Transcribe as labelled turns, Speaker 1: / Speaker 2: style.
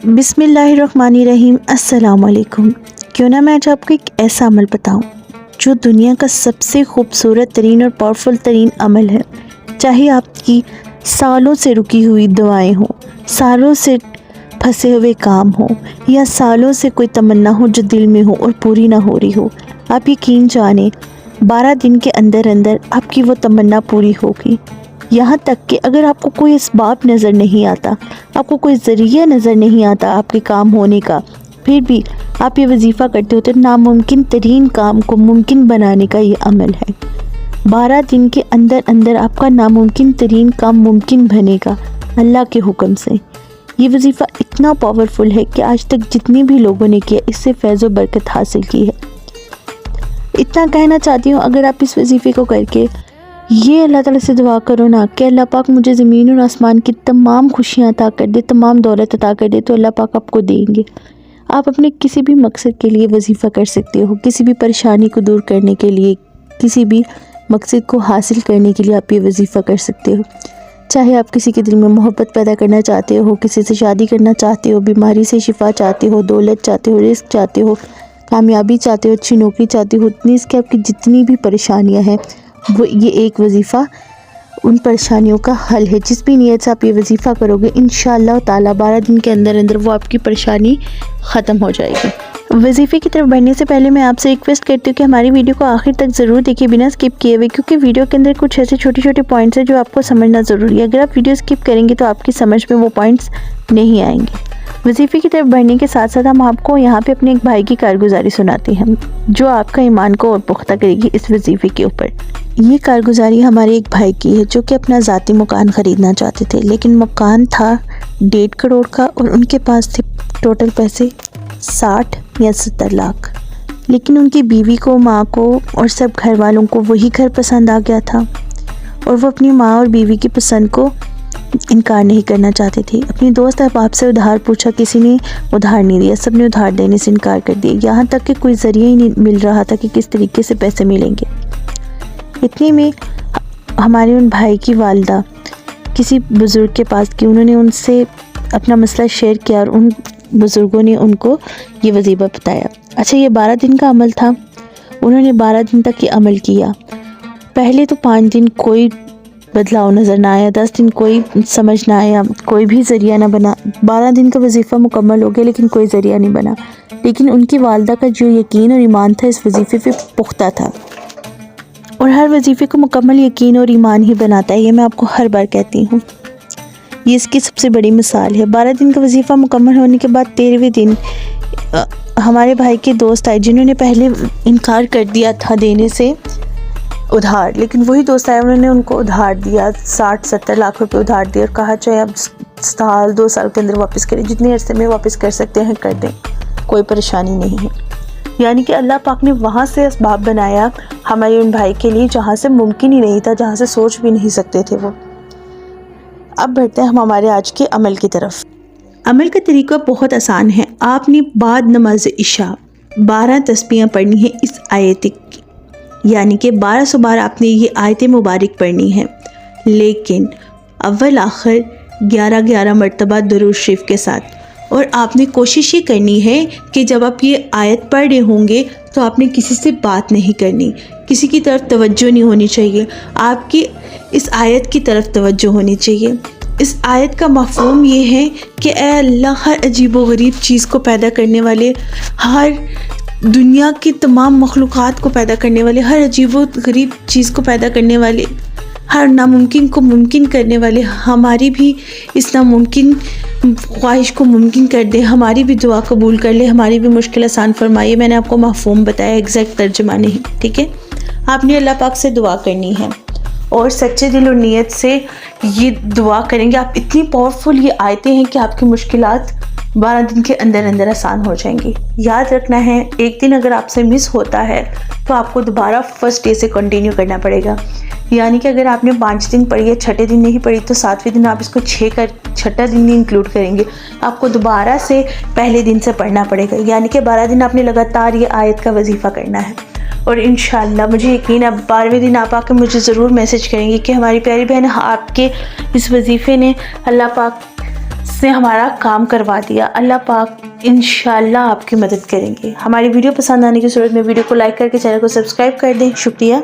Speaker 1: बिस्मिल्लाहिर्रहमानिर्रहीम। अस्सलाम वालेकुम। क्यों ना मैं आज आपको एक ऐसा अमल बताऊं जो दुनिया का सबसे खूबसूरत तरीन और पावरफुल तरीन अमल है। चाहे आपकी सालों से रुकी हुई दुआएं हों, सालों से फंसे हुए काम हो, या सालों से कोई तमन्ना हो जो दिल में हो और पूरी ना हो रही हो, आप यकीन जाने 12 दिन के अंदर अंदर आपकी वो तमन्ना पूरी होगी। यहाँ तक कि अगर आपको कोई इसबाब नज़र नहीं आता, आपको कोई ज़रिया नज़र नहीं आता आपके काम होने का, फिर भी आप ये वजीफ़ा करते हो, तो नामुमकिन तरीन काम को मुमकिन बनाने का ये अमल है। 12 दिन के अंदर अंदर आपका नामुमकिन तरीन काम मुमकिन बनेगा अल्लाह के हुक्म से। ये वजीफ़ा इतना पावरफुल है कि आज तक जितने भी लोगों ने किया इससे फैज़ व बरकत हासिल की है। इतना कहना चाहती हूँ, अगर आप इस वजीफ़े को करके ये अल्लाह ताला से दुआ करो ना कि अल्लाह पाक मुझे ज़मीन और आसमान की तमाम खुशियाँ अता कर दे, तमाम दौलत अता कर दे, तो अल्लाह पाक आपको देंगे। आप अपने किसी भी मकसद के लिए वजीफ़ा कर सकते हो, किसी भी परेशानी को दूर करने के लिए, किसी भी मकसद को हासिल करने के लिए आप ये वजीफ़ा कर सकते हो। चाहे आप किसी के दिल में मोहब्बत पैदा करना चाहते हो, किसी से शादी करना चाहते हो, बीमारी से शिफा चाहते हो, दौलत चाहते हो, रिस्क चाहते हो, कामयाबी चाहते हो, अच्छी नौकरी चाहते हो, इतनी इसके आपकी जितनी भी परेशानियाँ हैं वो ये एक वजीफ़ा उन परेशानियों का हल है। जिस भी नीयत से आप ये वजीफ़ा करोगे, इंशाअल्लाह ताला 12 दिन के अंदर अंदर वो आपकी परेशानी ख़त्म हो जाएगी। वजीफ़े की तरफ बढ़ने से पहले मैं आपसे रिक्वेस्ट करती हूँ कि हमारी वीडियो को आखिर तक ज़रूर देखिए, बिना स्किप किए हुए, क्योंकि वीडियो के अंदर कुछ ऐसे छोटे छोटे पॉइंट्स हैं जो आपको समझना ज़रूरी है। अगर आप वीडियो स्किप करेंगे तो आपकी समझ में वो पॉइंट्स नहीं आएंगे। वजीफ़े की तरफ बढ़ने के साथ साथ हम आपको यहाँ पे अपने एक भाई की कारगुजारी सुनाते हैं जो आपका ईमान को और पुख्ता करेगी इस वजीफ़े के ऊपर। ये कारगुजारी हमारे एक भाई की है जो कि अपना ज़ाती मकान ख़रीदना चाहते थे, लेकिन मकान था 1.5 करोड़ का और उनके पास थे टोटल पैसे 60 या 70 लाख। लेकिन उनकी बीवी को, माँ को और सब घर वालों को वही घर पसंद आ गया था और वो अपनी माँ और बीवी की पसंद को इनकार नहीं करना चाहते थे। अपनी दोस्त अहबाब से उधार पूछा, किसी ने उधार नहीं दिया, सब ने उधार देने से इनकार कर दिया। यहाँ तक कि कोई ज़रिया ही नहीं मिल रहा था कि किस तरीके से पैसे मिलेंगे। इतने में हमारे उन भाई की वालिदा किसी बुज़ुर्ग के पास गई, उन्होंने उनसे अपना मसला शेयर किया और उन बुज़ुर्गों ने उनको ये वजीफ़ा बताया। अच्छा, ये 12 दिन का अमल था। उन्होंने 12 दिन तक ये अमल किया। पहले तो 5 दिन कोई बदलाव नज़र ना आया, 10 दिन कोई समझ ना आया, कोई भी ज़रिया ना बना। 12 दिन का वजीफ़ा मुकम्मल हो गया लेकिन कोई ज़रिया नहीं बना। लेकिन उनकी वालिदा का जो यकीन और ईमान था इस वजीफ़े पे पुख्ता था, और हर वजीफ़े को मुकम्मल यकीन और ईमान ही बनाता है। ये मैं आपको हर बार कहती हूँ, ये इसकी सबसे बड़ी मिसाल है। 12 दिन का वजीफ़ा मुकम्मल होने के बाद 13वें दिन हमारे भाई के दोस्त आए जिन्होंने पहले इनकार कर दिया था देने से उधार, लेकिन वही दोस्त आए, उन्होंने उनको उधार दिया, 60-70 लाख रुपए उधार दिया और कहा चाहे आप साल 2 साल के अंदर वापस करें, जितने अरसे में वापस कर सकते हैं कर दें, कोई परेशानी नहीं है। यानी कि अल्लाह पाक ने वहाँ से असबाब बनाया हमारे उन भाई के लिए जहाँ से मुमकिन ही नहीं था, जहाँ से सोच भी नहीं सकते थे वो। अब बढ़ते हैं हम हमारे आज के अमल की तरफ। अमल का तरीका बहुत आसान है। आपने बाद नमाज इशा 12 तस्बीहें पढ़नी है इस आयत की, यानी कि 1200 बार आपने ये आयत मुबारक पढ़नी है, लेकिन अव्वल आखिर 11-11 मरतबा दुरूद शरीफ के साथ। और आपने कोशिश ये करनी है कि जब आप ये आयत पढ़ रहे होंगे तो आपने किसी से बात नहीं करनी, किसी की तरफ तवज्जो नहीं होनी चाहिए, आपकी इस आयत की तरफ तवज्जो होनी चाहिए। इस आयत का मफ़हूम ये है कि ऐ अल्लाह, हर अजीब व गरीब चीज़ को पैदा करने वाले, हर दुनिया की तमाम मखलूक़ात को पैदा करने वाले, हर अजीब व गरीब चीज़ को पैदा करने वाले, हर नामुमकिन को मुमकिन करने वाले, हमारी भी इस नामुमकिन ख्वाहिश को मुमकिन कर दे, हमारी भी दुआ कबूल कर ले, हमारी भी मुश्किल आसान फरमाइए। मैंने आपको मफ़हूम बताया, एग्जैक्ट तर्जुमा नहीं, ठीक है। आपने अल्लाह पाक से दुआ करनी है और सच्चे दिल और नीयत से ये दुआ करेंगे आप। इतनी पावरफुल ये आयतें हैं कि आपकी मुश्किलात 12 दिन के अंदर अंदर आसान हो जाएंगी। याद रखना है, एक दिन अगर आपसे मिस होता है तो आपको दोबारा फर्स्ट डे से कंटिन्यू करना पड़ेगा। यानी कि अगर आपने 5 दिन पढ़ी है, 6ठे दिन नहीं पढ़ी, तो 7वें दिन आप इसको 6ठा दिन नहीं इंक्लूड करेंगे, आपको दोबारा से पहले दिन से पढ़ना पड़ेगा। यानी कि 12 दिन आपने लगातार ये आयत का वजीफ़ा करना है। और इंशाअल्लाह मुझे यकीन है 12वें दिन आप आकर मुझे ज़रूर मैसेज करेंगे कि हमारी प्यारी बहन, आपके इस वजीफ़े ने अल्लाह पाक نے ہمارا کام کروا دیا. اللہ پاک انشاءاللہ آپ کی مدد کریں گے. ہماری ویڈیو پسند آنے کی صورت میں ویڈیو کو لائک کر کے چینل کو سبسکرائب کر دیں. شکریہ.